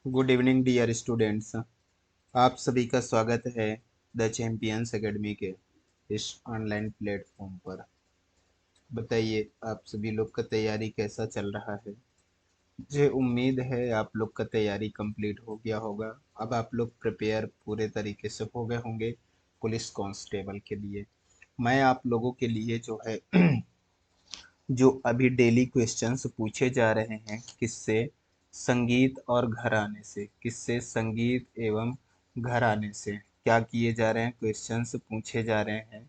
Good evening dear students. आप सभी का स्वागत है द चैंपियंस एकेडमी के इस ऑनलाइन प्लेटफॉर्म पर। बताइए आप सभी लोग का तैयारी कैसा चल रहा है। मुझे उम्मीद है आप लोग का तैयारी कंप्लीट हो गया होगा। अब आप लोग प्रिपेयर पूरे तरीके से हो गए होंगे पुलिस कांस्टेबल के लिए। मैं आप लोगों के लिए जो है जो अभी डेली क्वेश्चंस पूछे जा रहे हैं किससे, संगीत और घराने से, किससे संगीत एवं घराने से क्या किए जा रहे हैं, क्वेश्चंस पूछे जा रहे हैं।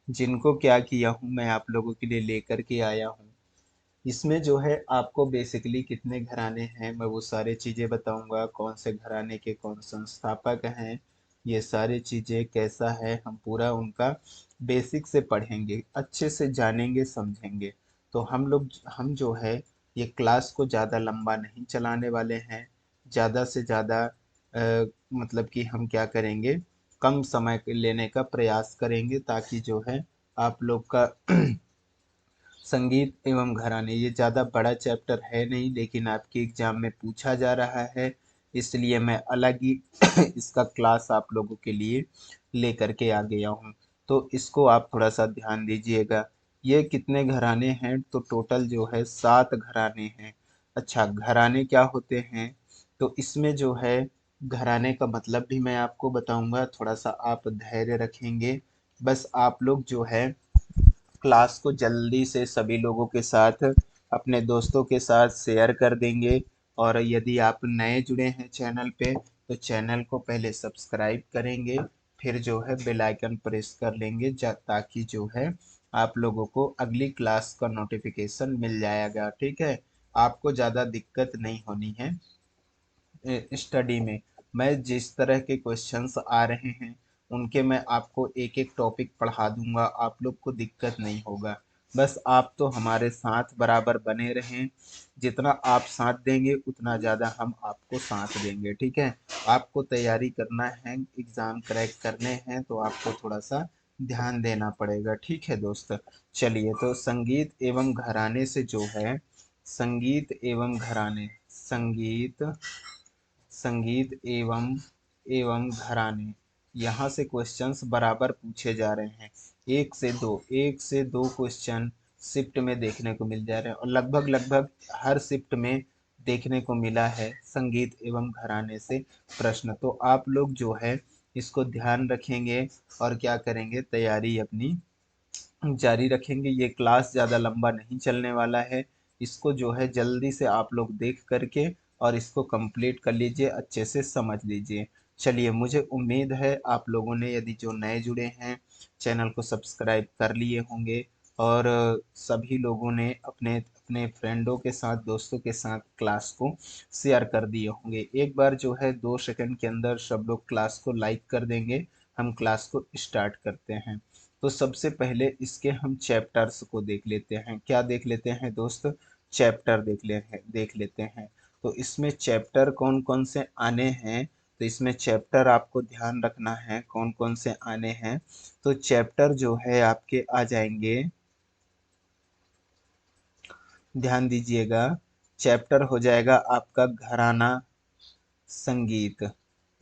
जिनको क्या किया हूँ मैं आप लोगों के लिए लेकर के आया हूँ। इसमें जो है आपको बेसिकली कितने घराने हैं मैं वो सारी चीज़ें बताऊंगा, कौन से घराने के कौन संस्थापक हैं, ये सारी चीज़ें कैसा है, हम पूरा उनका बेसिक से पढ़ेंगे, अच्छे से जानेंगे समझेंगे। तो हम जो है ये क्लास को ज़्यादा लंबा नहीं चलाने वाले हैं। ज़्यादा से ज़्यादा मतलब कि हम क्या करेंगे, कम समय लेने का प्रयास करेंगे ताकि जो है आप लोग का संगीत एवं घराने ये ज़्यादा बड़ा चैप्टर है नहीं, लेकिन आपके एग्जाम में पूछा जा रहा है, इसलिए मैं अलग ही इसका क्लास आप लोगों के लिए लेकर के आ गया हूँ। तो इसको आप थोड़ा सा ध्यान दीजिएगा। ये कितने घराने हैं, तो टोटल जो है 7 घराने हैं। अच्छा, घराने क्या होते हैं, तो इसमें जो है घराने का मतलब भी मैं आपको बताऊंगा, थोड़ा सा आप धैर्य रखेंगे। बस आप लोग जो है क्लास को जल्दी से सभी लोगों के साथ, अपने दोस्तों के साथ शेयर कर देंगे। और यदि आप नए जुड़े हैं चैनल पे तो चैनल को पहले सब्सक्राइब करेंगे, फिर जो है बेल आइकन प्रेस कर लेंगे ताकि जो है आप लोगों को अगली क्लास का नोटिफिकेशन मिल जाएगा। ठीक है, आपको ज़्यादा दिक्कत नहीं होनी है स्टडी में। मैं जिस तरह के क्वेश्चंस आ रहे हैं उनके मैं आपको एक एक टॉपिक पढ़ा दूंगा, आप लोग को दिक्कत नहीं होगा। बस आप तो हमारे साथ बराबर बने रहें, जितना आप साथ देंगे उतना ज़्यादा हम आपको साथ देंगे। ठीक है, आपको तैयारी करना है, एग्ज़ाम क्रैक करने हैं, तो आपको थोड़ा सा ध्यान देना पड़ेगा। ठीक है दोस्त, चलिए तो संगीत एवं घराने से जो है, संगीत एवं घराने, संगीत एवं घराने, यहाँ से क्वेश्चंस बराबर पूछे जा रहे हैं। एक से दो क्वेश्चन शिफ्ट में देखने को मिल जा रहे हैं, और लगभग लगभग हर शिफ्ट में देखने को मिला है संगीत एवं घराने से प्रश्न। तो आप लोग जो है इसको ध्यान रखेंगे और क्या करेंगे, तैयारी अपनी जारी रखेंगे। ये क्लास ज़्यादा लंबा नहीं चलने वाला है, इसको जो है जल्दी से आप लोग देख करके और इसको कंप्लीट कर लीजिए, अच्छे से समझ लीजिए। चलिए, मुझे उम्मीद है आप लोगों ने, यदि जो नए जुड़े हैं, चैनल को सब्सक्राइब कर लिए होंगे, और सभी लोगों ने अपने अपने फ्रेंडों के साथ, दोस्तों के साथ क्लास को शेयर कर दिए होंगे। एक बार जो है 2 सेकंड के अंदर सब लोग क्लास को लाइक कर देंगे, हम क्लास को स्टार्ट करते हैं। तो सबसे पहले इसके हम चैप्टर्स को देख लेते हैं। क्या देख लेते हैं दोस्त, चैप्टर देख लेते हैं। तो इसमें चैप्टर कौन कौन से आने हैं, तो इसमें चैप्टर आपको ध्यान रखना है कौन कौन से आने हैं। तो चैप्टर जो है आपके आ जाएंगे, ध्यान दीजिएगा। चैप्टर हो जाएगा आपका घराना संगीत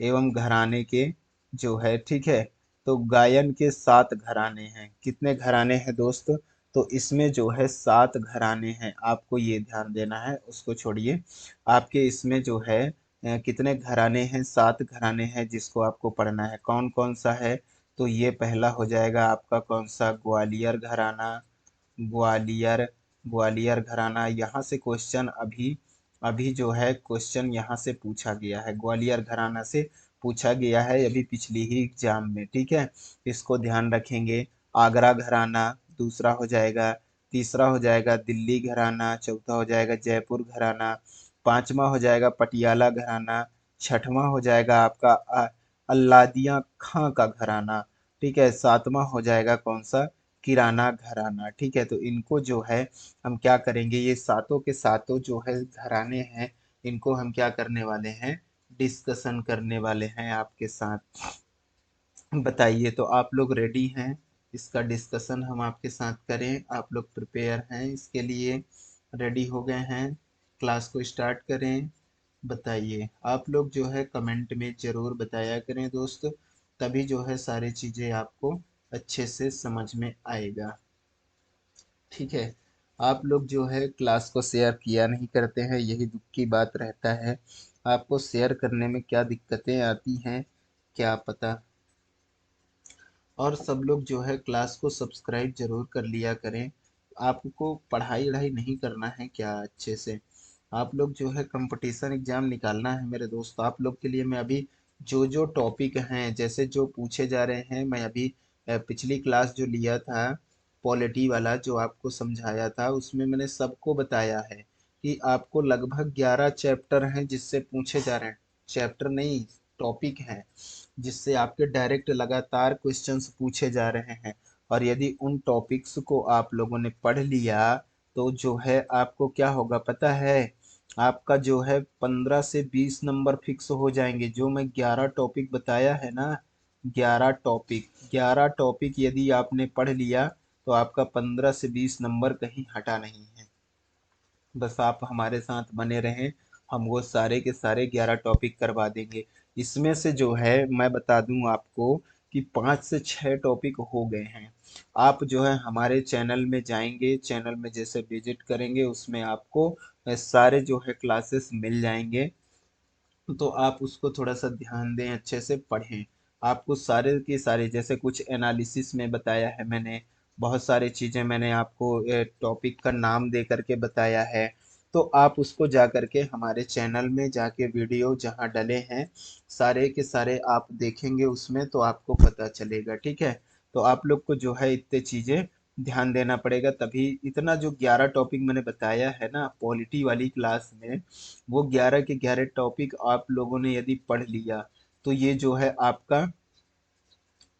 एवं घराने के जो है, ठीक है। तो गायन के 7 घराने हैं। कितने घराने हैं दोस्त, तो इसमें जो है 7 घराने हैं, आपको ये ध्यान देना है, उसको छोड़िए। आपके इसमें जो है कितने घराने हैं, 7 घराने हैं जिसको आपको पढ़ना है। कौन कौन सा है, तो ये पहला हो जाएगा आपका कौन सा, ग्वालियर घराना। ग्वालियर ग्वालियर घराना, यहाँ से क्वेश्चन अभी अभी जो है क्वेश्चन यहाँ से पूछा गया है, ग्वालियर घराना से पूछा गया है अभी पिछली ही एग्जाम में। ठीक है, इसको ध्यान रखेंगे। आगरा घराना दूसरा हो जाएगा। तीसरा हो जाएगा दिल्ली घराना। चौथा हो जाएगा जयपुर घराना। पांचवा हो जाएगा पटियाला घराना। छठवां हो जाएगा आपका अल्लादिया खां का घराना। ठीक है, सातवां हो जाएगा कौन सा, किराना घराना। ठीक है, तो इनको जो है हम क्या करेंगे, ये सातों के सातों जो है घराने हैं, इनको हम क्या करने वाले हैं, डिस्कशन करने वाले हैं आपके साथ। बताइए, तो आप लोग रेडी हैं इसका डिस्कशन हम आपके साथ करें, आप लोग प्रिपेयर हैं इसके लिए, रेडी हो गए हैं, क्लास को स्टार्ट करें। बताइए। आप लोग जो है कमेंट में ज़रूर बताया करें दोस्त, तभी जो है सारी चीज़ें आपको अच्छे से समझ में आएगा। ठीक है। आप लोग जो है क्लास को शेयर किया नहीं करते हैं, यही दुख की बात रहता है। आपको शेयर करने में क्या दिक्कतें आती हैं क्या पता। और सब लोग जो है क्लास को सब्सक्राइब जरूर कर लिया करें। आपको पढ़ाई वढ़ाई नहीं करना है क्या अच्छे से? आप लोग जो है कंपटीशन एग्जाम निकालना है मेरे दोस्त। आप लोग के लिए मैं अभी जो जो टॉपिक हैं, जैसे जो पूछे जा रहे हैं, मैं अभी पिछली क्लास जो लिया था पॉलिटी वाला जो आपको समझाया था, उसमें मैंने सबको बताया है कि आपको लगभग 11 चैप्टर हैं जिससे पूछे जा रहे हैं। चैप्टर नहीं, टॉपिक हैं जिससे आपके डायरेक्ट लगातार क्वेश्चंस पूछे जा रहे हैं। और यदि उन टॉपिक्स को आप लोगों ने पढ़ लिया तो जो है आपको क्या होगा पता है? आपका जो है 15 से 20 नंबर फिक्स हो जाएंगे। जो मैं 11 टॉपिक बताया है ना, 11 टॉपिक यदि आपने पढ़ लिया तो आपका 15 से 20 नंबर कहीं हटा नहीं है। बस आप हमारे साथ बने रहें, हम वो सारे के सारे 11 टॉपिक करवा देंगे। इसमें से जो है मैं बता दूं आपको कि 5 से 6 टॉपिक हो गए हैं। आप जो है हमारे चैनल में जाएंगे, चैनल में जैसे विजिट करेंगे उसमें आपको सारे जो है क्लासेस मिल जाएंगे। तो आप उसको थोड़ा सा ध्यान दें, अच्छे से पढ़ें। आपको सारे के सारे जैसे कुछ एनालिसिस में बताया है मैंने, बहुत सारी चीज़ें मैंने आपको टॉपिक का नाम दे करके बताया है। तो आप उसको जा करके हमारे चैनल में जाके वीडियो जहाँ डले हैं सारे के सारे आप देखेंगे, उसमें तो आपको पता चलेगा। ठीक है। तो आप लोग को जो है इतने चीज़ें ध्यान देना पड़ेगा, तभी इतना जो 11 टॉपिक मैंने बताया है ना पॉलिटी वाली क्लास में, वो 11 के 11 टॉपिक आप लोगों ने यदि पढ़ लिया तो ये जो है आपका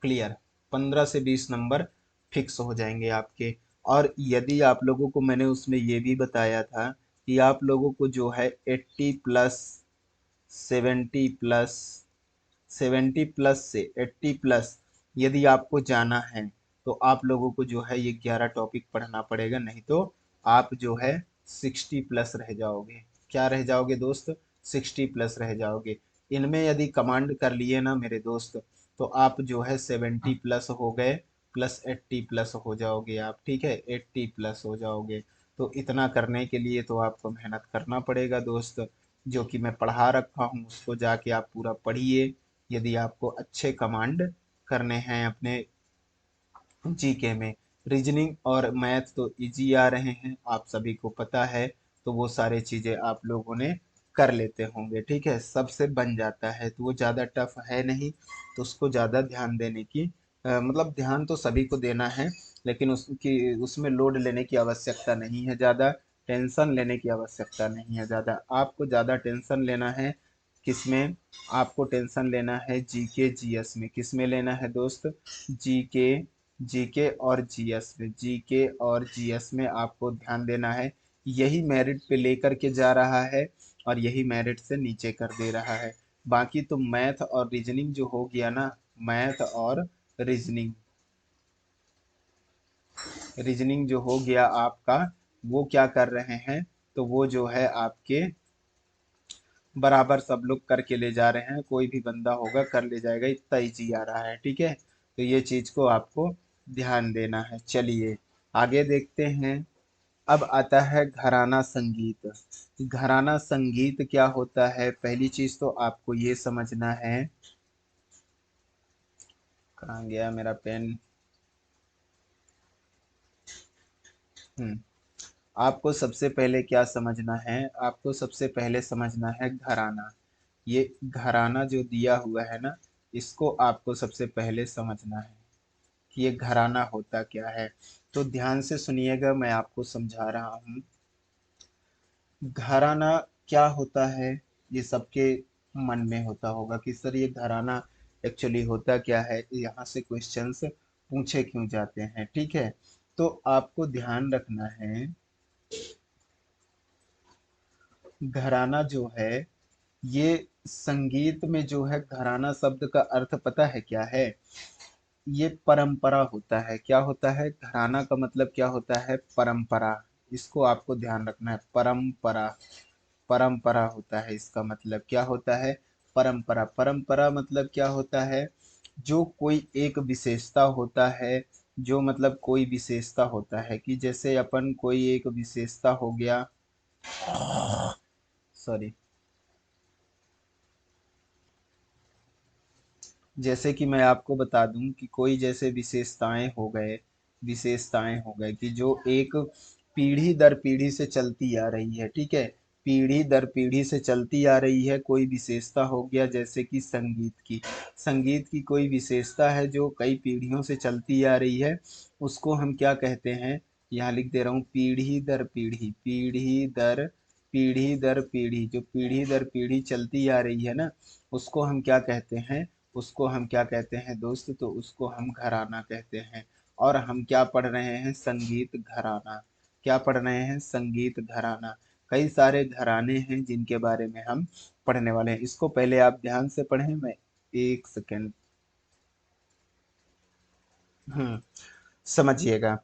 क्लियर 15 से 20 नंबर फिक्स हो जाएंगे आपके। और यदि आप लोगों को मैंने उसमें ये भी बताया था कि आप लोगों को जो है 80 प्लस, 70 प्लस, 70 प्लस से 80 प्लस यदि आपको जाना है तो आप लोगों को जो है ये 11 टॉपिक पढ़ना पड़ेगा, नहीं तो आप जो है 60 प्लस रह जाओगे। क्या रह जाओगे दोस्त? 60 प्लस रह जाओगे। इनमें यदि कमांड कर लिए ना मेरे दोस्त, तो आप जो है 70 प्लस हो गए, प्लस 80 प्लस हो जाओगे आप। ठीक है, 80 प्लस हो जाओगे। तो इतना करने के लिए तो आपको मेहनत करना पड़ेगा दोस्त। जो कि मैं पढ़ा रखा हूँ उसको जाके आप पूरा पढ़िए, यदि आपको अच्छे कमांड करने हैं अपने जीके में। रीजनिंग और मैथ तो इजी आ रहे हैं, आप सभी को पता है। तो वो सारी चीजें आप लोगों ने कर लेते होंगे। ठीक है, सबसे बन जाता है, तो वो ज़्यादा टफ है नहीं। तो उसको ज़्यादा ध्यान देने की मतलब ध्यान तो सभी को देना है, लेकिन उसकी उसमें लोड लेने की आवश्यकता नहीं है ज़्यादा। टेंशन लेने की आवश्यकता नहीं है ज़्यादा। आपको ज़्यादा टेंशन लेना है किसमें? आपको टेंशन लेना है जीके जीएस में। किसमें लेना है दोस्त? जीके, जीके और जीएस में। जीके और जीएस में आपको ध्यान देना है। यही मेरिट पे लेकर के जा रहा है और यही मेरिट से नीचे कर दे रहा है। बाकी तो मैथ और रीजनिंग जो हो गया ना, मैथ और रीजनिंग, रीजनिंग जो हो गया आपका, वो क्या कर रहे हैं? तो वो जो है आपके बराबर सब लोग करके ले जा रहे हैं। कोई भी बंदा होगा कर ले जाएगा, इतना इजी आ रहा है। ठीक है, तो ये चीज को आपको ध्यान देना है। चलिए आगे देखते हैं। अब आता है घराना संगीत। घराना संगीत क्या होता है? पहली चीज तो आपको ये समझना है। कहाँ गया मेरा पेन? हम्म आपको सबसे पहले क्या समझना है? आपको सबसे पहले समझना है घराना। ये घराना जो दिया हुआ है ना, इसको आपको सबसे पहले समझना है कि ये घराना होता क्या है। तो ध्यान से सुनिएगा, मैं आपको समझा रहा हूँ। घराना क्या होता है? ये सबके मन में होता होगा कि सर ये घराना एक्चुअली होता क्या है, यहाँ से क्वेश्चंस पूछे क्यों जाते हैं। ठीक है, तो आपको ध्यान रखना है, घराना जो है ये संगीत में जो है, घराना शब्द का अर्थ पता है क्या है? ये परंपरा होता है। क्या होता है? घराना का मतलब क्या होता है? परंपरा। इसको आपको ध्यान रखना है, परंपरा। परंपरा होता है। इसका मतलब क्या होता है? परंपरा। परंपरा मतलब क्या होता है? जो कोई एक विशेषता होता है, जो मतलब कोई विशेषता होता है कि जैसे अपन कोई एक विशेषता हो गया, सॉरी, जैसे कि मैं आपको बता दूं कि कोई जैसे विशेषताएं हो गए कि जो एक पीढ़ी दर पीढ़ी से चलती आ रही है, ठीक है, पीढ़ी दर पीढ़ी से चलती आ रही है। कोई विशेषता हो गया जैसे कि संगीत की कोई विशेषता है जो कई पीढ़ियों से चलती आ रही है, उसको हम क्या कहते हैं? यहाँ लिख दे रहा हूँ, पीढ़ी दर पीढ़ी, पीढ़ी दर पीढ़ी, जो पीढ़ी दर पीढ़ी चलती आ रही है ना, उसको हम क्या कहते हैं? उसको हम क्या कहते हैं दोस्त? तो उसको हम घराना कहते हैं। और हम क्या पढ़ रहे हैं? संगीत घराना। क्या पढ़ रहे हैं? संगीत घराना। कई सारे घराने हैं जिनके बारे में हम पढ़ने वाले हैं। इसको पहले आप ध्यान से पढ़ें, मैं एक सेकेंड। हम्म, समझिएगा।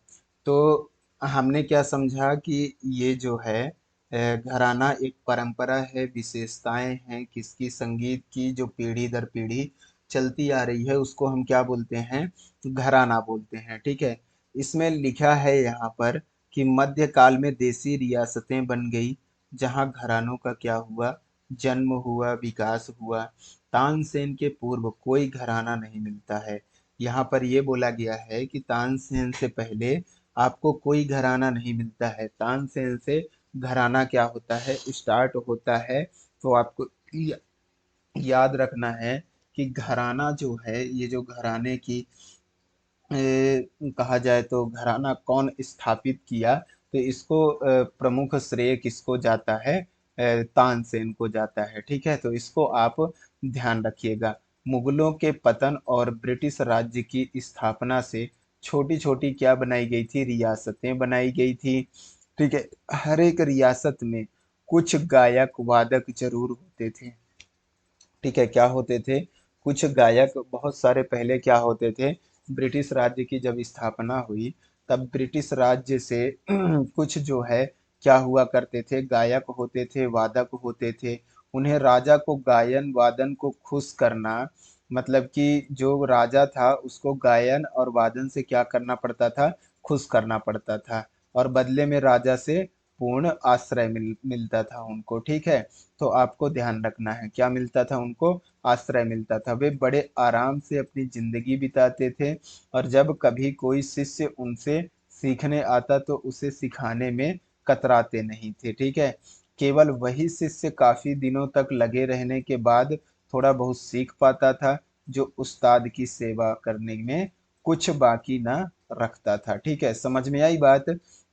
तो हमने क्या समझा कि ये जो है घराना एक परंपरा है, विशेषताएं हैं किसकी? संगीत की, जो पीढ़ी दर पीढ़ी चलती आ रही है, उसको हम क्या बोलते हैं? घराना बोलते हैं, ठीक है। इसमें लिखा है यहाँ पर कि मध्यकाल में देसी रियासतें बन गई, जहाँ घरानों का क्या हुआ? जन्म हुआ, विकास हुआ। तानसेन के पूर्व कोई घराना नहीं मिलता है। यहाँ पर ये बोला गया है कि तानसेन से पहले आपको कोई घराना नहीं मिलता है। तानसेन से घराना क्या होता है? स्टार्ट होता है। तो आपको याद रखना है कि घराना जो है, ये जो घराने की कहा जाए तो घराना कौन स्थापित किया, तो इसको प्रमुख श्रेय किसको जाता है? तानसेन को जाता है, ठीक है। तो इसको आप ध्यान रखिएगा। मुगलों के पतन और ब्रिटिश राज्य की स्थापना से छोटी छोटी क्या बनाई गई थी? रियासतें बनाई गई थी, ठीक है। हर एक रियासत में कुछ गायक वादक जरूर होते थे, ठीक है। क्या होते थे? कुछ गायक, बहुत सारे पहले क्या होते थे? ब्रिटिश राज्य की जब स्थापना हुई, तब ब्रिटिश राज्य से कुछ जो है क्या हुआ करते थे? गायक होते थे, वादक होते थे। उन्हें राजा को गायन वादन को खुश करना, मतलब कि जो राजा था उसको गायन और वादन से क्या करना पड़ता था? खुश करना पड़ता था। और बदले में राजा से पूर्ण आश्रय मिलता था उनको, ठीक है। तो आपको ध्यान रखना है, क्या मिलता था उनको? आश्रय मिलता था। वे बड़े आराम से अपनी जिंदगी बिताते थे, और जब कभी कोई शिष्य उनसे सीखने आता तो उसे सिखाने में कतराते नहीं थे, ठीक है। केवल वही शिष्य काफी दिनों तक लगे रहने के बाद थोड़ा बहुत सीख पाता था, जो उस्ताद की सेवा करने में कुछ बाकी ना रखता था, ठीक है। समझ में आई बात?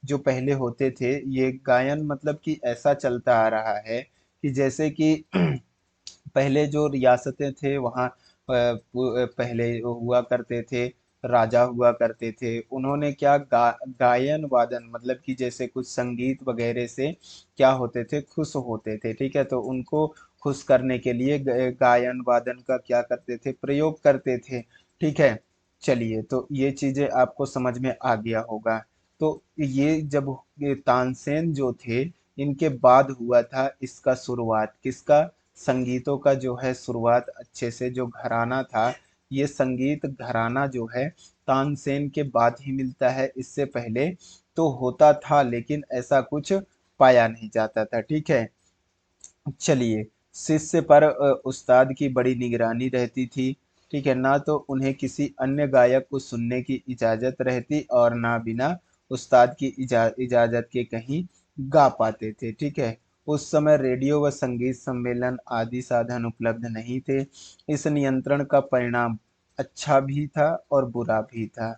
जो पहले होते थे ये गायन, मतलब कि ऐसा चलता आ रहा है कि जैसे कि पहले जो रियासतें थे वहाँ पहले हुआ करते थे, राजा हुआ करते थे। उन्होंने क्या गायन वादन, मतलब कि जैसे कुछ संगीत वगैरह से क्या होते थे? खुश होते थे, ठीक है। तो उनको खुश करने के लिए गायन वादन का क्या करते थे? प्रयोग करते थे, ठीक है। चलिए, तो ये चीजें आपको समझ में आ गया होगा। तो ये जब ये तानसेन जो थे, इनके बाद हुआ था इसका शुरुआत, किसका? संगीतों का जो है शुरुआत अच्छे से, जो घराना था, ये संगीत घराना जो है तानसेन के बाद ही मिलता है। इससे पहले तो होता था लेकिन ऐसा कुछ पाया नहीं जाता था, ठीक है। चलिए, शिष्य पर उस्ताद की बड़ी निगरानी रहती थी, ठीक है। ना तो उन्हें किसी अन्य गायक को सुनने की इजाजत रहती, और ना बिना उस्ताद की इजाजत के कहीं गा पाते थे, ठीक है। उस समय रेडियो व संगीत सम्मेलन आदि साधन उपलब्ध नहीं थे। इस नियंत्रण का परिणाम अच्छा भी था और बुरा भी था,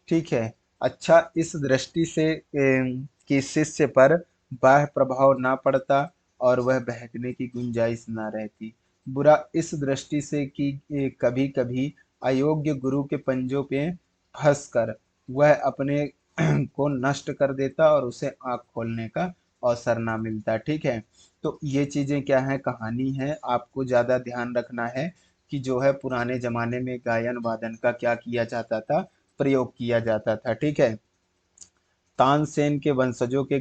ठीक है। अच्छा इस दृष्टि से कि शिष्य पर बाह्य प्रभाव ना पड़ता और वह बहकने की गुंजाइश ना रहती। बुरा इस दृष्टि से कि कभी कभी अयोग्य गुरु के पंजों पे फंसकर वह अपने को नष्ट कर देता और उसे आँख खोलने का अवसर ना मिलता, ठीक है। तो ये चीजें क्या है? कहानी है। आपको ज्यादा ध्यान रखना है कि जो है पुराने जमाने में गायन वादन का क्या किया जाता था? प्रयोग किया जाता था, ठीक है। तानसेन के वंशजों के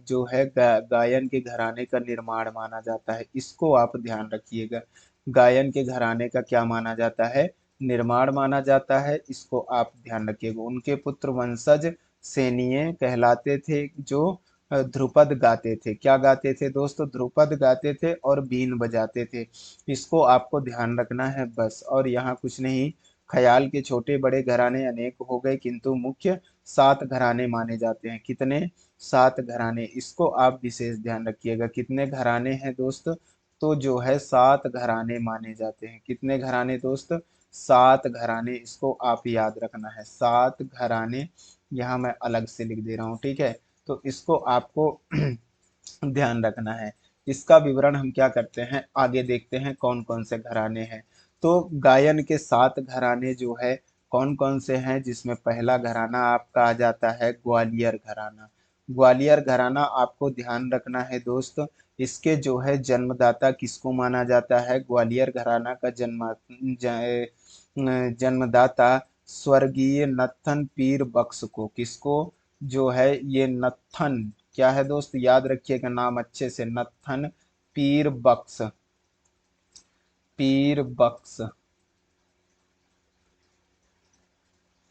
जो है गायन के घराने का निर्माण माना जाता है। इसको आप ध्यान रखिएगा, गायन के घराने का क्या माना जाता है, निर्माण माना जाता है, इसको आप ध्यान रखिएगा। उनके पुत्र वंशज सेनीय कहलाते थे, जो ध्रुपद गाते थे। क्या गाते थे दोस्तों, ध्रुपद गाते थे और बीन बजाते थे। इसको आपको ध्यान रखना है बस, और यहाँ कुछ नहीं। ख्याल के छोटे बड़े घराने अनेक हो गए, किंतु मुख्य 7 घराने माने जाते हैं। कितने, 7 घराने। इसको आप विशेष ध्यान रखिएगा। कितने घराने हैं दोस्त, तो जो है 7 घराने माने जाते हैं। कितने घराने दोस्त, 7 घराने। इसको आप याद रखना है, 7 घराने। यहाँ मैं अलग से लिख दे रहा हूँ, ठीक है। तो इसको आपको ध्यान रखना है। इसका विवरण हम क्या करते हैं, आगे देखते हैं कौन कौन से घराने हैं। तो गायन के 7 घराने जो है कौन कौन से हैं, जिसमें पहला घराना आपका आ जाता है ग्वालियर घराना। ग्वालियर घराना आपको ध्यान रखना है दोस्त। इसके जो है जन्मदाता किसको माना जाता है, ग्वालियर घराना का जन्मदाता स्वर्गीय नत्थन पीर बख्श को। किसको, जो है ये नत्थन, क्या है दोस्त, याद रखिएगा नाम अच्छे से, नत्थन पीर बख्श, पीर बख्श,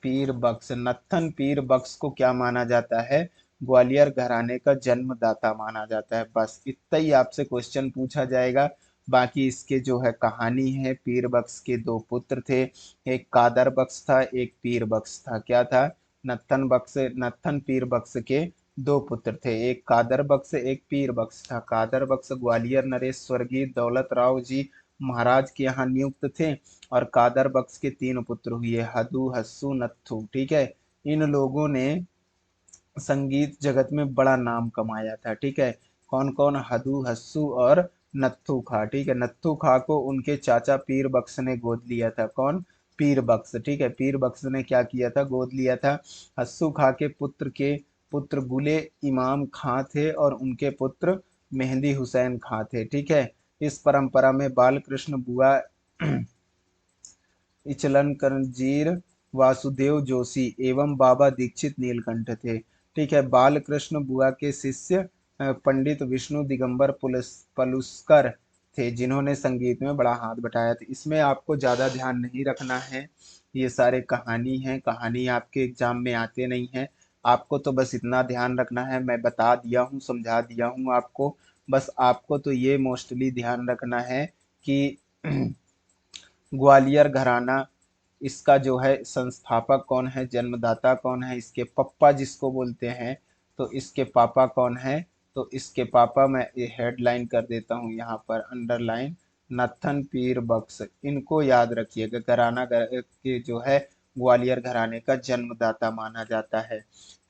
पीर बख्श, नत्थन पीर बख्श को क्या माना जाता है, ग्वालियर घराने का जन्मदाता माना जाता है। बस इतना ही आपसे क्वेश्चन पूछा जाएगा। बाकी इसके जो है कहानी है, पीर बख्श के 2 पुत्र थे, एक कादर बख्श था, एक पीर बख्श था। क्या था, नत्थन पीर बख्श के 2 पुत्र थे, एक कादर बख्श एक पीर बख्श था। कादर बख्श ग्वालियर नरेश स्वर्गीय दौलत राव जी महाराज के यहाँ नियुक्त थे, और कादर बख्श के 3 पुत्र हुए, हदू हस्सू नत्थु, ठीक है। इन लोगों ने संगीत जगत में बड़ा नाम कमाया था, ठीक है। कौन कौन, हदू हस्सू और नत्थु खा, ठीक है। नत्थु खा को उनके चाचा पीर बख्श ने गोद लिया था। कौन, पीर बख्श, ठीक है। पीर बख्श ने क्या किया था, गोद लिया था। हस्सू खा के पुत्र गुले इमाम खां थे, और उनके पुत्र मेहंदी हुसैन खां थे, ठीक है। इस परंपरा में बाल कृष्ण बुआ इचलकरंजी वासुदेव जोशी एवं बाबा दीक्षित नीलकंठ थे, ठीक है। बालकृष्ण बुआ के शिष्य पंडित विष्णु दिगंबर पलुस्कर थे, जिन्होंने संगीत में बड़ा हाथ बटाया था। इसमें आपको ज़्यादा ध्यान नहीं रखना है, ये सारे कहानी हैं, कहानी आपके एग्जाम में आते नहीं हैं। आपको तो बस इतना ध्यान रखना है, मैं बता दिया हूँ, समझा दिया हूँ आपको। बस आपको तो ये मोस्टली ध्यान रखना है कि ग्वालियर घराना, इसका जो है संस्थापक कौन है, जन्मदाता कौन है, इसके पप्पा जिसको बोलते हैं, तो इसके पापा कौन है, तो इसके पापा, मैं ये हेडलाइन कर देता हूँ यहाँ पर अंडरलाइन, नत्थन पीर बख्श। इनको याद रखिएगा, के जो है ग्वालियर घराने का जन्मदाता माना जाता है,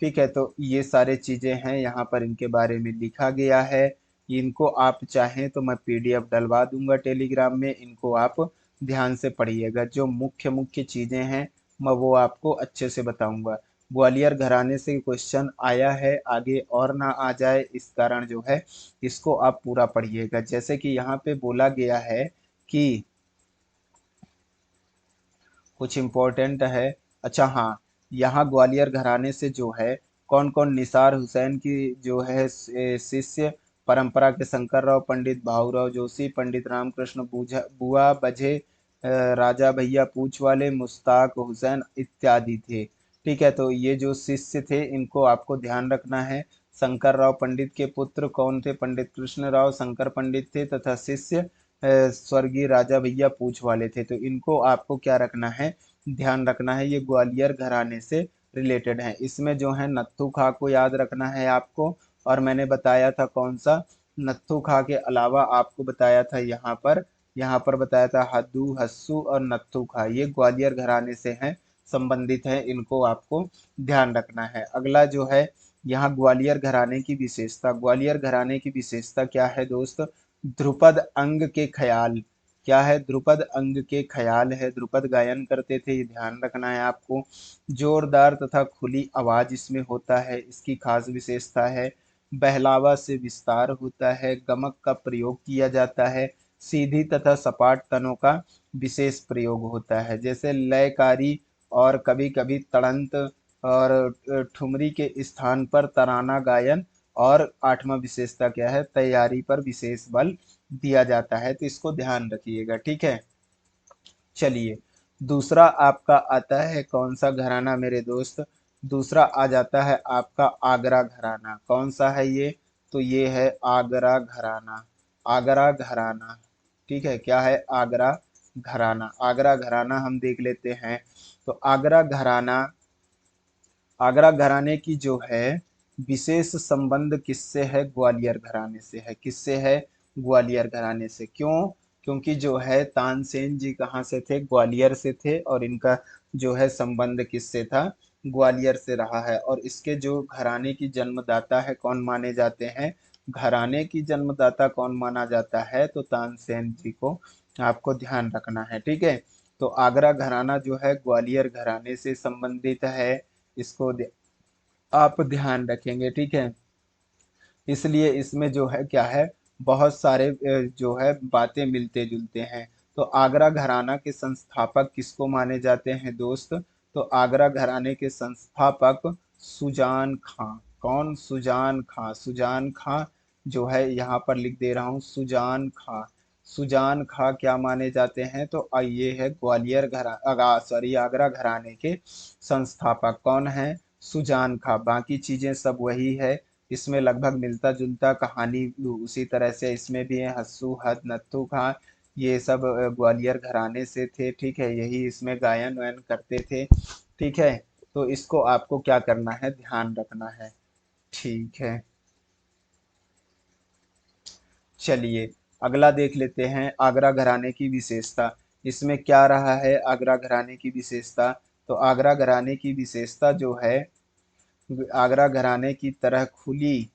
ठीक है। तो ये सारे चीजें हैं, यहाँ पर इनके बारे में लिखा गया है। इनको आप चाहें तो मैं पीडीएफ डलवा दूंगा टेलीग्राम में, इनको आप ध्यान से पढ़िएगा। जो मुख्य मुख्य चीजें हैं मैं वो आपको अच्छे से बताऊंगा। ग्वालियर घराने से क्वेश्चन आया है, आगे और ना आ जाए इस कारण जो है इसको आप पूरा पढ़िएगा। जैसे कि यहाँ पे बोला गया है कि कुछ इम्पोर्टेंट है। अच्छा हाँ, यहाँ ग्वालियर घराने से जो है कौन कौन, निसार हुसैन की जो है शिष्य परंपरा के शंकरराव पंडित भाऊराव जोशी, पंडित रामकृष्ण बुआ बझे, राजा भैया पूछ वाले, मुश्ताक हुसैन इत्यादि थे, ठीक है। तो ये जो शिष्य थे इनको आपको ध्यान रखना है। शंकर राव पंडित के पुत्र कौन थे, पंडित कृष्ण राव शंकर पंडित थे, तथा शिष्य स्वर्गीय राजा भैया पूछ वाले थे। तो इनको आपको क्या रखना है, ध्यान रखना है, ये ग्वालियर घराने से रिलेटेड है। इसमें जो है नत्थु खा को याद रखना है आपको, और मैंने बताया था कौन सा, नत्थु खा के अलावा आपको बताया था यहाँ पर बताया था हद्दू हस्सू और नत्थु खा, ये ग्वालियर घराने से हैं, संबंधित हैं, इनको आपको ध्यान रखना है। अगला जो है यहाँ ग्वालियर घराने की विशेषता, ग्वालियर घराने की विशेषता क्या है दोस्त, ध्रुपद अंग के ख्याल। क्या है, ध्रुपद अंग के ख्याल है, ध्रुपद गायन करते थे, ये ध्यान रखना है आपको। जोरदार तथा खुली आवाज इसमें होता है, इसकी खास विशेषता है। बहलावा से विस्तार होता है, गमक का प्रयोग किया जाता है, सीधी तथा सपाट तनों का विशेष प्रयोग होता है, जैसे लयकारी और कभी कभी तड़ंत और ठुमरी के स्थान पर तराना गायन। और आठवां विशेषता क्या है, तैयारी पर विशेष बल दिया जाता है, तो इसको ध्यान रखिएगा, ठीक है। चलिए, दूसरा आपका आता है कौन सा घराना मेरे दोस्त, दूसरा आ जाता है आपका आगरा घराना। कौन सा है ये, तो ये है आगरा घराना। आगरा घराना, ठीक है, क्या है, आगरा घराना। आगरा घराना हम देख लेते हैं। तो आगरा घराना, आगरा घराने की जो है विशेष संबंध किससे है, ग्वालियर घराने से है। किससे है, ग्वालियर घराने से। क्यों, क्योंकि जो है तानसेन जी कहाँ से थे, ग्वालियर से थे, और इनका जो है संबंध किससे था, ग्वालियर से रहा है। और इसके जो घराने की जन्मदाता है कौन माने जाते हैं, घराने की जन्मदाता कौन माना जाता है, तो तानसेन जी को आपको ध्यान रखना है, ठीक है। तो आगरा घराना जो है ग्वालियर घराने से संबंधित है, इसको आप ध्यान रखेंगे, ठीक है। इसलिए इसमें जो है क्या है, बहुत सारे जो है बातें मिलते जुलते हैं। तो आगरा घराना के संस्थापक किसको माने जाते हैं दोस्त, तो आगरा घराने के संस्थापक सुजान खां। कौन, सुजान खां। सुजान खां जो है यहाँ पर लिख दे रहा हूँ, सुजान खां। सुजान खां क्या माने जाते हैं, तो ये है ग्वालियर घरा सॉरी आगरा घराने के संस्थापक कौन है, सुजान खां। बाकी चीजें सब वही है, इसमें लगभग मिलता जुलता कहानी उसी तरह से इसमें भी है। हस्सू हद नत्थू खां, ये सब ग्वालियर घराने से थे, ठीक है, यही इसमें गायन वायन करते थे, ठीक है। तो इसको आपको क्या करना है, ध्यान रखना है, ठीक है। चलिए, अगला देख लेते हैं आगरा घराने की विशेषता। इसमें क्या रहा है आगरा घराने की विशेषता, तो आगरा घराने की विशेषता जो है, आगरा घराने की तरह खुली,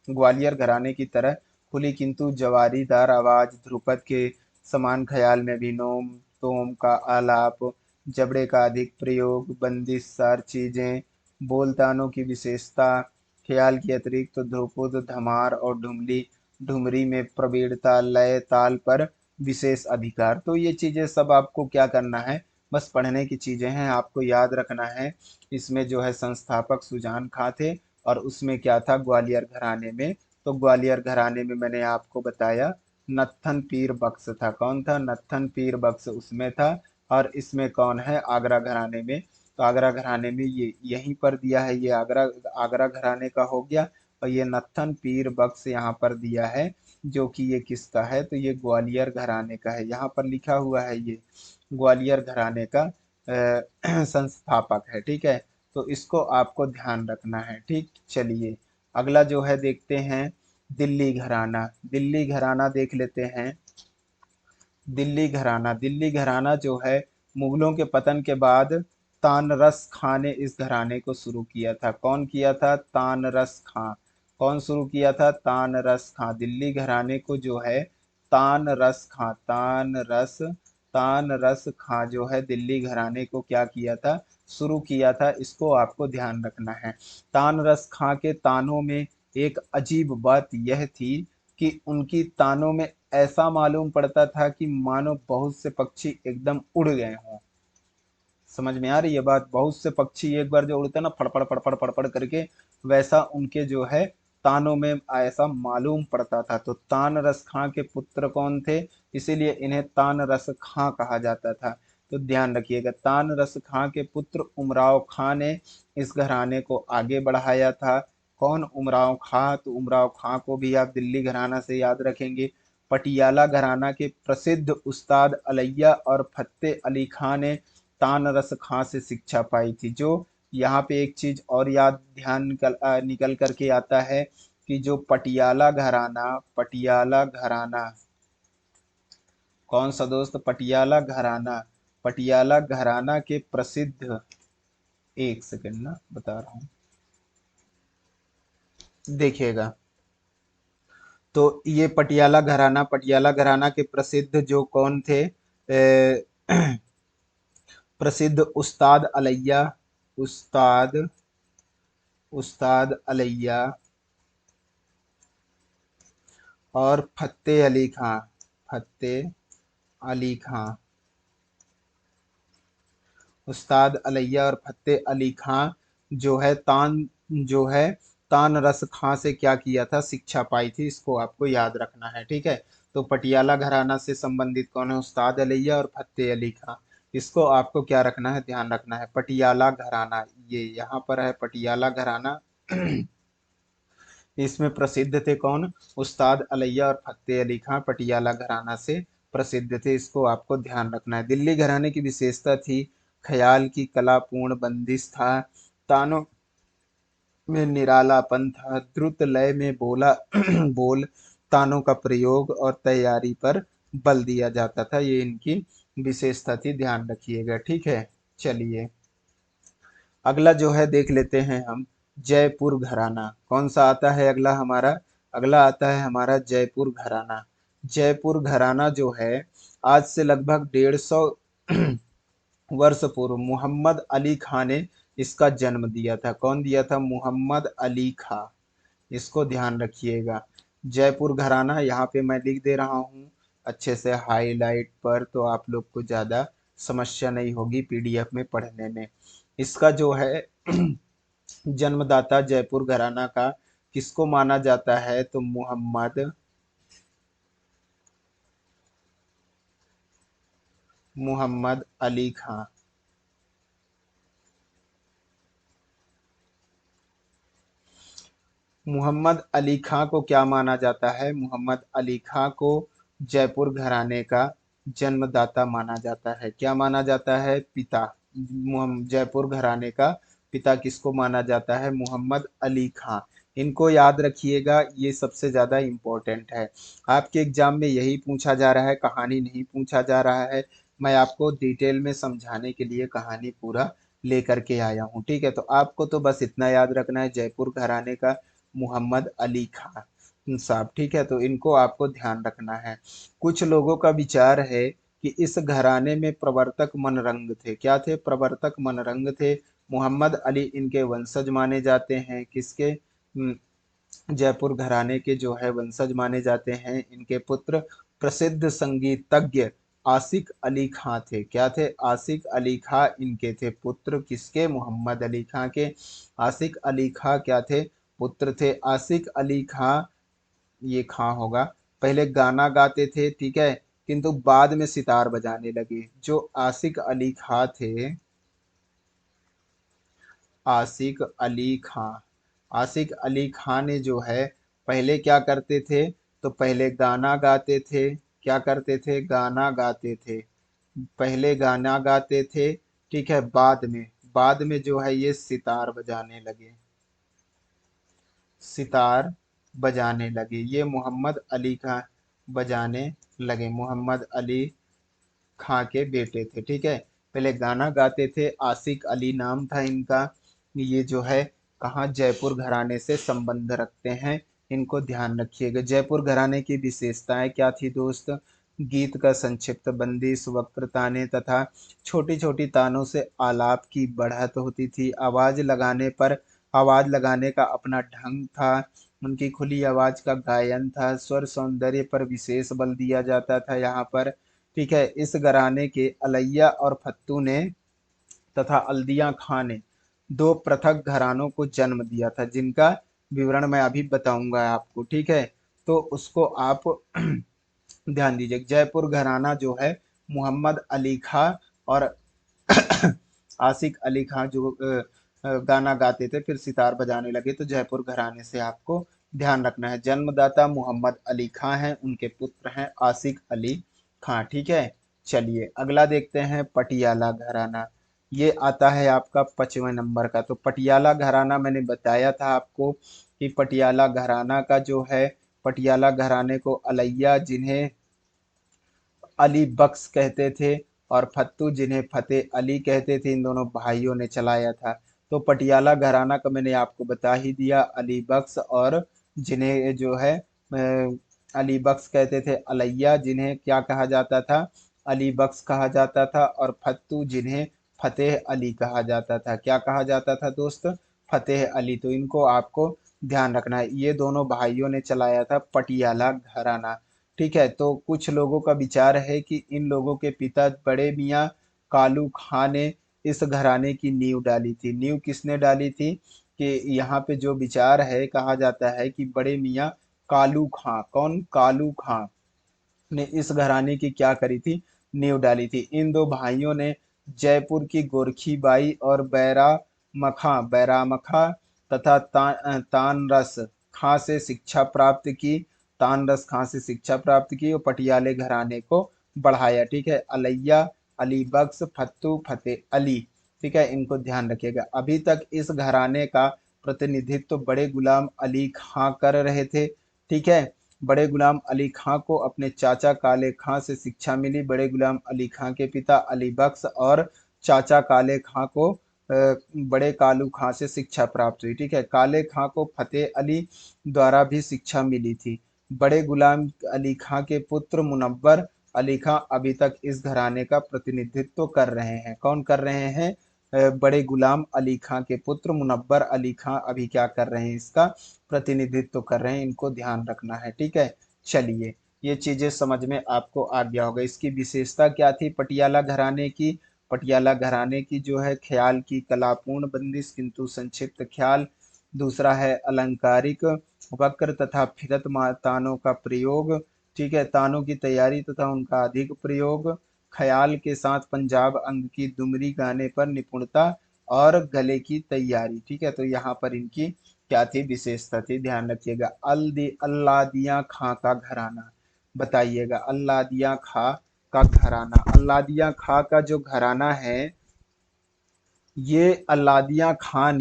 ग्वालियर घराने की तरह खुली किंतु जवारीदार आवाज, ध्रुपद के समान ख्याल में भी नोम तोम का आलाप, जबड़े का अधिक प्रयोग, बंदिशसार चीजें, बोलतानों की विशेषता, ख्याल की अतिरिक्त ध्रुपद, धमार और ढुमली, ढुमरी में प्रवीणता, लय ताल पर विशेष अधिकार। तो ये चीजें सब आपको क्या करना है, बस पढ़ने की चीजें हैं, आपको याद रखना है। इसमें जो है संस्थापक सुजान खां थे, और उसमें क्या था, ग्वालियर घराने में, तो ग्वालियर घराने में मैंने आपको बताया नत्थन पीर बख्श था। कौन था, नत्थन पीर बख्श उसमें था। और इसमें कौन है, आगरा घराने में, तो आगरा घराने में ये यहीं पर दिया है, ये आगरा आगरा घराने का हो गया। और ये नत्थन पीर बख्श यहाँ पर दिया है, जो कि ये किसका है, तो ये ग्वालियर घराने का है, यहाँ पर लिखा हुआ है ये ग्वालियर घराने का संस्थापक है, ठीक है। तो इसको आपको ध्यान रखना है, ठीक। चलिए, अगला जो है देखते हैं दिल्ली घराना। दिल्ली घराना देख लेते हैं। दिल्ली घराना, दिल्ली घराना जो है मुगलों के पतन के बाद तानरस खां ने इस घराने को शुरू किया था। कौन किया था, तानरस खां। कौन शुरू किया था, तानरस खां। दिल्ली घराने को जो है तानरस खां, तानरस खां जो है दिल्ली घराने को क्या किया था, शुरू किया था। इसको आपको ध्यान रखना है। तानरस खां के तानों में एक अजीब बात यह थी कि उनकी तानों में ऐसा मालूम पड़ता था कि मानो बहुत से पक्षी एकदम उड़ गए हों। समझ में आ रही है बात, बहुत से पक्षी एक बार जो उड़ते ना, फड़फड़ फड़फड़ फड़फड़ करके, वैसा उनके जो है तानों में ऐसा मालूम पड़ता था। तो तान रस खां के पुत्र कौन थे, इसीलिए इन्हें तान रस खां कहा जाता था। तो ध्यान रखिएगा, तान रस खां के पुत्र उमराव खां ने इस घराने को आगे बढ़ाया था। कौन, उमराव खां। तो उमराव खां को भी आप दिल्ली घराना से याद रखेंगे। पटियाला घराना के प्रसिद्ध उस्ताद अलैया और फत्ते अली खां ने तानरस खां से शिक्षा पाई थी। जो यहाँ पे एक चीज और याद ध्यान निकल करके आता है कि जो पटियाला घराना, पटियाला घराना कौन सा दोस्त, पटियाला घराना, पटियाला घराना के प्रसिद्ध, एक सेकंड ना बता रहा हूँ, देखिएगा। तो ये पटियाला घराना, पटियाला घराना के प्रसिद्ध जो कौन थे, प्रसिद्ध उस्ताद अलैया, उस्ताद उस्ताद अलैया और फत्ते अली खां, फत्ते अली खां। उस्ताद अलैया और फत्ते अली खां जो है जो है तान रस खां से क्या किया था, शिक्षा पाई थी। इसको आपको याद रखना है, ठीक है। तो पटियाला घराना से संबंधित कौन है, उस्ताद अलैया और फतेह अली खां। इसको आपको क्या रखना है, ध्यान रखना है। पटियाला घराना, ये यहाँ पर है पटियाला घराना। इसमें प्रसिद्ध थे कौन, उस्ताद अलैया और फतेह अली खां पटियाला घराना से प्रसिद्ध थे। इसको आपको ध्यान रखना है। दिल्ली घराने की विशेषता थी ख्याल की कलापूर्ण बंदिश था, तानों में निरालापन था, द्रुत लय में बोला बोल तानों का प्रयोग और तैयारी पर बल दिया जाता था। ये इनकी विशेषता थी, ध्यान रखिएगा, ठीक है। चलिए अगला जो है देख लेते हैं हम, जयपुर घराना। कौन सा आता है अगला हमारा, अगला आता है हमारा जयपुर घराना। जयपुर घराना जो है आज से लगभग 150 वर्ष पूर्व मोहम्मद अली खां ने इसका जन्म दिया था। कौन दिया था, मोहम्मद अली खां। इसको ध्यान रखिएगा। जयपुर घराना यहाँ पे मैं लिख दे रहा हूँ अच्छे से हाईलाइट पर, तो आप लोग को ज़्यादा समस्या नहीं होगी पीडीएफ में पढ़ने में। इसका जो है जन्मदाता जयपुर घराना का किसको माना जाता है, तो मोहम्मद अली खां। मोहम्मद अली खां को क्या माना जाता है, मोहम्मद अली खां को जयपुर घराने का जन्मदाता माना जाता है। क्या माना जाता है, पिता। जयपुर घराने का पिता किसको माना जाता है, मोहम्मद अली खां। इनको याद रखिएगा, ये सबसे ज्यादा इम्पोर्टेंट है। आपके एग्जाम में यही पूछा जा रहा है, कहानी नहीं पूछा जा रहा है। मैं आपको डिटेल में समझाने के लिए कहानी पूरा लेकर के आया हूँ, ठीक है। तो आपको तो बस इतना याद रखना है, जयपुर घराने का मोहम्मद अली खान साहब, ठीक है। तो इनको आपको ध्यान रखना है। कुछ लोगों का विचार है कि इस घराने में प्रवर्तक मनरंग थे। क्या थे, प्रवर्तक मनरंग थे। मोहम्मद अली इनके वंशज माने जाते हैं, किसके, जयपुर घराने के जो है वंशज माने जाते हैं। इनके पुत्र प्रसिद्ध संगीतज्ञ आशिक अली खां थे। क्या थे, आशिक अली खां इनके थे पुत्र, किसके, मोहम्मद अली खां के। आशिक अली खां क्या थे, पुत्र थे। आशिक अली खां, ये खां होगा, पहले गाना गाते थे, ठीक है, किंतु बाद में सितार बजाने लगे। जो आशिक अली खां थे, आशिक अली खां, आशिक अली खां ने जो है पहले क्या करते थे, तो पहले गाना गाते थे। क्या करते थे, गाना गाते थे, पहले गाना गाते थे, ठीक है। बाद में जो है ये सितार बजाने लगे, सितार बजाने लगे। ये मोहम्मद अली खां बजाने लगे, मोहम्मद अली खां के बेटे थे, ठीक है। पहले गाना गाते थे, आशिक अली नाम था इनका। ये जो है कहाँ, जयपुर घराने से संबंध रखते हैं। इनको ध्यान रखिएगा। जयपुर घराने की विशेषताएं क्या थी दोस्त, गीत का संक्षिप्त बंदिश, वक्र ताने तथा छोटी छोटी तानों से आलाप की बढ़त होती थी। आवाज लगाने का अपना ढंग था। उनकी खुली आवाज का गायन था। स्वर सौंदर्य पर विशेष बल दिया जाता था यहाँ पर, ठीक है। इस घराने के अलैया और फत्तू ने तथा अल्दिया खां ने दो पृथक घरानों को जन्म दिया था, जिनका विवरण मैं अभी बताऊंगा आपको, ठीक है। तो उसको आप ध्यान दीजिए। जयपुर घराना जो है मोहम्मद अली खां और आशिक अली खां जो गाना गाते थे, फिर सितार बजाने लगे, तो जयपुर घराने से आपको ध्यान रखना है। जन्मदाता मोहम्मद अली खां हैं, उनके पुत्र हैं आशिक अली खां, ठीक है। चलिए अगला देखते हैं, पटियाला घराना। ये आता है आपका 5वें नंबर का। तो पटियाला घराना मैंने बताया था आपको कि पटियाला घराना का जो है, पटियाला घराने को अलैया जिन्हें अली बख्श कहते थे और फत्तू जिन्हें फतेह अली कहते थे, इन दोनों भाइयों ने चलाया था। तो पटियाला घराना का मैंने आपको बता ही दिया, अली बख्श और जिन्हें जो है अली बख्श कहते थे अलैया, जिन्हें क्या कहा जाता था, अली बख्श कहा जाता था, और फत्तू जिन्हें फतेह अली कहा जाता था। क्या कहा जाता था दोस्त, फतेह अली। तो इनको आपको ध्यान रखना है, ये दोनों भाइयों ने चलाया था पटियाला घराना, ठीक है। तो कुछ लोगों का विचार है कि इन लोगों के पिता बड़े मियाँ कालू खां ने इस घराने की नींव डाली थी। नींव किसने डाली थी? कि यहाँ पे जो विचार है, कहा जाता है कि बड़े मियाँ कालू खां, कौन? कालू खां ने इस घराने की क्या करी थी? नींव डाली थी। इन दो भाइयों ने जयपुर की गोरखी बाई और बैरामखा तथा तानरस खां से शिक्षा प्राप्त की। तानरस खां से शिक्षा प्राप्त की और पटियाले घराने को बढ़ाया। ठीक है, अलैया, अली बख्श, फत्तू, फतेह अली। ठीक है, इनको ध्यान रखिएगा। अभी तक इस घराने का प्रतिनिधित्व बड़े गुलाम अली खां कर रहे थे। ठीक है, बड़े गुलाम अली खां को अपने चाचा काले खां से शिक्षा मिली। बड़े गुलाम अली खां के पिता अली बख्श और चाचा काले खां को बड़े कालू खां से शिक्षा प्राप्त हुई। ठीक है, काले खां को फतेह अली द्वारा भी शिक्षा मिली थी। बड़े गुलाम अली खां के पुत्र मुनव्वर अली खां अभी तक इस घराने का प्रतिनिधित्व कर रहे हैं। कौन कर रहे हैं? बड़े गुलाम अली खां के पुत्र मुनव्वर अली खां अभी क्या कर रहे हैं? इसका प्रतिनिधित्व कर रहे हैं। इनको ध्यान रखना है। ठीक है, चलिए, ये चीजें समझ में आपको आ गया होगा। इसकी विशेषता क्या थी पटियाला घराने की? पटियाला घराने की जो है, ख्याल की कलापूर्ण बंदिश किंतु संक्षिप्त ख्याल। दूसरा है अलंकारिक वक्र तथा फिरत तानों का प्रयोग। ठीक है, तानों की तैयारी तथा उनका अधिक प्रयोग। ख्याल के साथ पंजाब अंग की दुमरी गाने पर निपुणता और गले की तैयारी। ठीक है, तो यहाँ पर इनकी क्या थी? विशेषता थी। ध्यान रखिएगा। अल्लादिया खां का घराना, बताइएगा। अल्लादिया खां का घराना, अल्लादिया खां का जो घराना है, ये अल्लादिया खां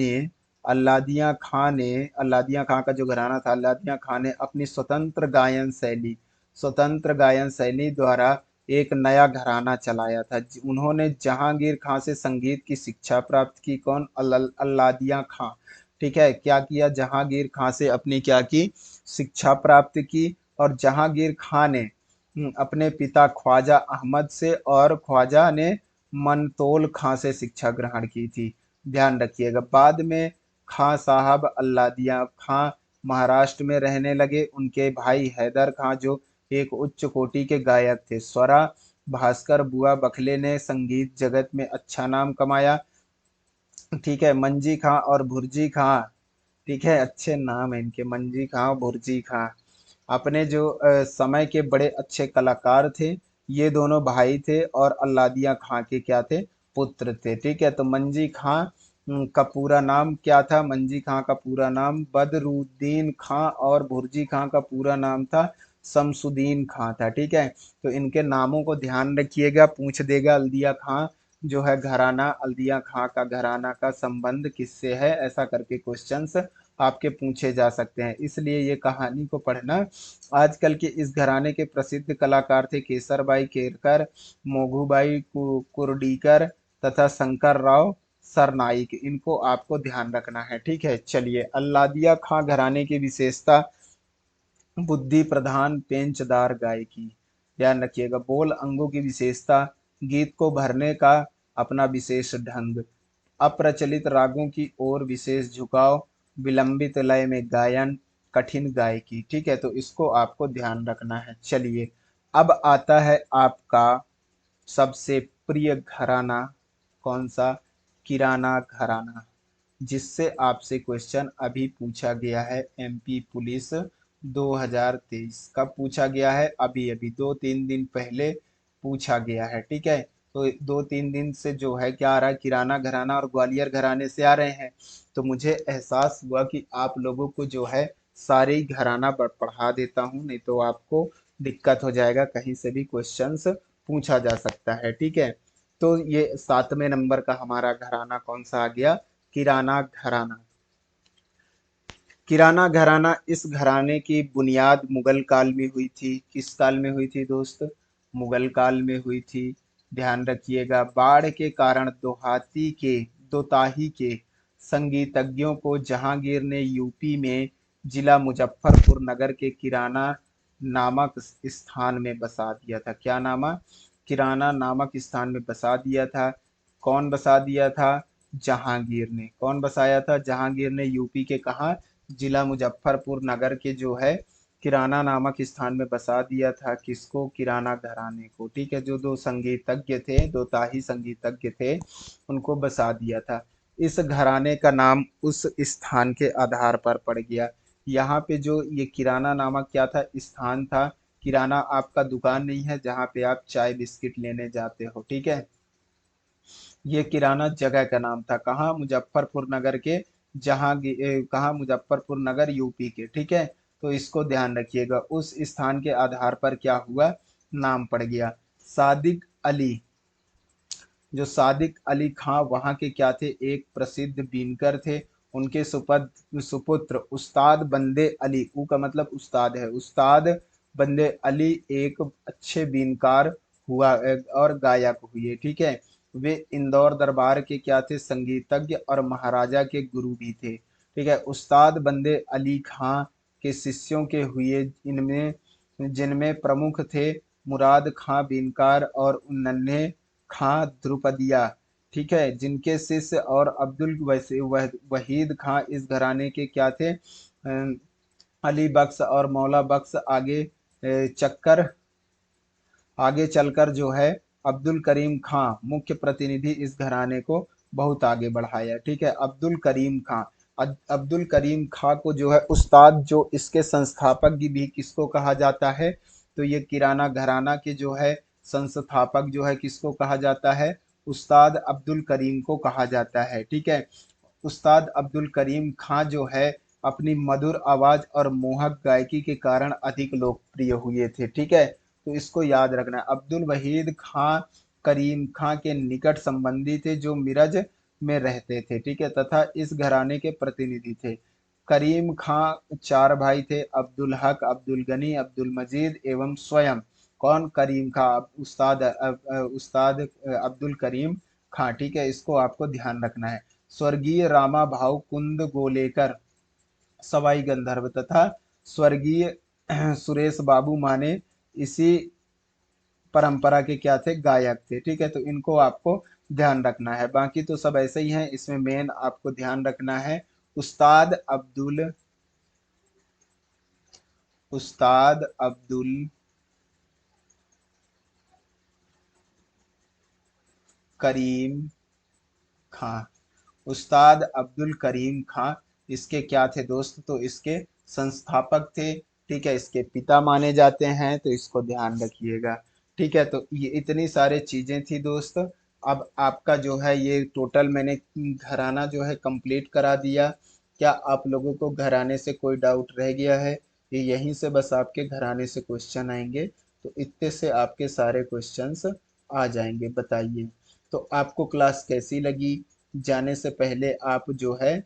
का जो घराना था, अल्लादिया खां ने अपनी स्वतंत्र गायन शैली द्वारा एक नया घराना चलाया था। उन्होंने जहांगीर खां से संगीत की शिक्षा प्राप्त की। कौन? अल्लादिया खां। ठीक है, क्या किया? जहांगीर खां से अपनी क्या की? शिक्षा प्राप्त की। और जहांगीर खां ने अपने पिता ख्वाजा अहमद से और ख्वाजा ने मनतोल खां से शिक्षा ग्रहण की थी। ध्यान रखिएगा। बाद में खां साहब अल्लादिया खां महाराष्ट्र में रहने लगे। उनके भाई हैदर खां जो एक उच्च कोटि के गायक थे। स्वरा भास्कर बुआ बखले ने संगीत जगत में अच्छा नाम कमाया। ठीक है, मंजी खां और भुर्जी खां। ठीक है, अच्छे नाम है इनके, मंजी खां और भुर्जी खां। अपने जो समय के बड़े अच्छे कलाकार थे। ये दोनों भाई थे और अल्लादिया खां के क्या थे? पुत्र थे। ठीक है, तो मंजी खां का पूरा नाम क्या था? मंजी खां का पूरा नाम बदरुद्दीन खां और भुर्जी खां का पूरा नाम था शमसुद्दीन खां था। ठीक है, तो इनके नामों को ध्यान रखिएगा। पूछ देगा अल्दिया खां जो है घराना, अल्दिया खां का घराना का संबंध किससे है, ऐसा करके क्वेश्चंस आपके पूछे जा सकते हैं। इसलिए ये कहानी को पढ़ना। आजकल के इस घराने के प्रसिद्ध कलाकार थे केसरबाई केरकर, मोगूबाई कुर्डीकर तथा शंकर राव सरनाईक। इनको आपको ध्यान रखना है। ठीक है, चलिए। अल्लादिया खां घराने की विशेषता, बुद्धि प्रधान पेंचदार गायकी। ध्यान रखिएगा। बोल अंगों की विशेषता, गीत को भरने का अपना विशेष ढंग, अप्रचलित रागों की ओर विशेष झुकाव, विलंबित लय में गायन, कठिन गायकी। ठीक है, तो इसको आपको ध्यान रखना है। चलिए, अब आता है आपका सबसे प्रिय घराना। कौन सा? किराना घराना, जिससे आपसे क्वेश्चन अभी पूछा गया है। एमपी पुलिस 2023 कब पूछा गया है? अभी अभी 2-3 दिन पहले पूछा गया है। ठीक है, तो 2-3 दिन से जो है क्या आ रहा है? किराना घराना और ग्वालियर घराने से आ रहे हैं। तो मुझे एहसास हुआ कि आप लोगों को जो है सारे ही घराना पढ़ा देता हूँ, नहीं तो आपको दिक्कत हो जाएगा, कहीं से भी क्वेश्चंस पूछा जा सकता है। ठीक है, तो ये 7वें नंबर का हमारा घराना कौन सा आ गया? किराना घराना। किराना घराना, इस घराने की बुनियाद मुगल काल में हुई थी। किस काल में हुई थी दोस्त? मुगल काल में हुई थी। ध्यान रखिएगा। बाढ़ के कारण दोताही के संगीतज्ञों को जहांगीर ने यूपी में जिला मुजफ्फरपुर नगर के किराना नामक स्थान में बसा दिया था। क्या नामा? किराना नामक स्थान में बसा दिया था। कौन बसा दिया था? जहांगीर ने। कौन बसाया था? जहांगीर ने। यूपी के कहा? जिला मुजफ्फरपुर नगर के जो है किराना नामक स्थान में बसा दिया था। किसको? किराना घराने को। ठीक है, जो दो संगीतज्ञ थे, दो ताही संगीतज्ञ थे, उनको बसा दिया था। इस घराने का नाम उस स्थान के आधार पर पड़ गया। यहाँ पे जो ये किराना नामक क्या था? स्थान था। किराना आपका दुकान नहीं है जहाँ पे आप चाय बिस्किट लेने जाते हो। ठीक है, ये किराना जगह का नाम था। कहाँ? मुजफ्फरपुर नगर के। कहाँ? मुजफ्फरपुर नगर, यूपी के। ठीक है, तो इसको ध्यान रखिएगा। उस स्थान के आधार पर क्या हुआ? नाम पड़ गया। सादिक अली, जो सादिक अली खां वहाँ के क्या थे? एक प्रसिद्ध बीनकर थे। उनके सुपुत्र उस्ताद बंदे अली, ऊ का मतलब उस्ताद है, उस्ताद बंदे अली एक अच्छे बीनकार हुआ और गायक हुए। ठीक है, वे इंदौर दरबार के क्या थे? संगीतज्ञ और महाराजा के गुरु भी थे। ठीक है, उस्ताद बंदे अली खां के शिष्यों के हुए इनमें, जिनमें प्रमुख थे मुराद खां बीनकार और नन्हे खां द्रुपदिया। ठीक है, जिनके शिष्य और वहीद खां इस घराने के क्या थे? अली बख्श और मौला बख्श। चक्कर आगे चलकर जो है अब्दुल करीम खां मुख्य प्रतिनिधि इस घराने को बहुत आगे बढ़ाया। ठीक है, अब्दुल करीम खां। अब्दुल करीम खां को जो है उस्ताद, जो इसके संस्थापक भी किसको कहा जाता है? तो ये किराना घराना के जो है संस्थापक जो है किसको कहा जाता है? उस्ताद अब्दुल करीम को कहा जाता है। ठीक है, उस्ताद अब्दुल करीम खां जो है अपनी मधुर आवाज और मोहक गायकी के कारण अधिक लोकप्रिय हुए थे। ठीक है, तो इसको याद रखना है। अब्दुल वहीद खां करीम खां के निकट संबंधी थे, जो मिरज में रहते थे। ठीक है, तथा इस घराने के प्रतिनिधि थे। करीम खां चार भाई थे, अब्दुल हक, अब्दुल गनी, अब्दुल मजीद एवं स्वयं कौन? करीम खां, उस्ताद अब्दुल करीम खां। ठीक है, इसको आपको ध्यान रखना है। स्वर्गीय रामा भाऊ कुंद गोलेकर सवाई गंधर्व तथा स्वर्गीय सुरेश बाबू माने इसी परंपरा के क्या थे? गायक थे। ठीक है, तो इनको आपको ध्यान रखना है। बाकी तो सब ऐसे ही है, इसमें मेन आपको ध्यान रखना है उस्ताद अब्दुल करीम खां। उस्ताद अब्दुल करीम खां इसके क्या थे दोस्त? तो इसके संस्थापक थे। ठीक है, इसके पिता माने जाते हैं, तो इसको ध्यान रखिएगा। ठीक है, तो ये इतनी सारी चीजें थी दोस्त। अब आपका जो है ये टोटल मैंने घराना जो है कंप्लीट करा दिया। क्या आप लोगों को घराने से कोई डाउट रह गया है? ये यहीं से बस आपके घराने से क्वेश्चन आएंगे, तो इतने से आपके सारे क्वेश्चंस आ जाएंगे। बताइए, तो आपको क्लास कैसी लगी? जाने से पहले आप जो है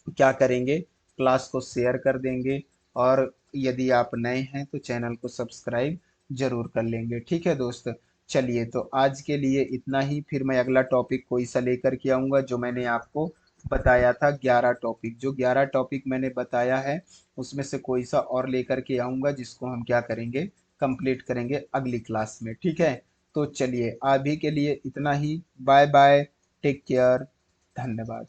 क्या करेंगे? क्लास को शेयर कर देंगे, और यदि आप नए हैं तो चैनल को सब्सक्राइब जरूर कर लेंगे। ठीक है दोस्त, चलिए तो आज के लिए इतना ही। फिर मैं अगला टॉपिक कोई सा लेकर के आऊँगा, जो मैंने आपको बताया था 11 टॉपिक, जो 11 टॉपिक मैंने बताया है उसमें से कोई सा और लेकर के आऊँगा, जिसको हम क्या करेंगे? कंप्लीट करेंगे अगली क्लास में। ठीक है, तो चलिए अभी के लिए इतना ही। बाय बाय, टेक केयर, धन्यवाद।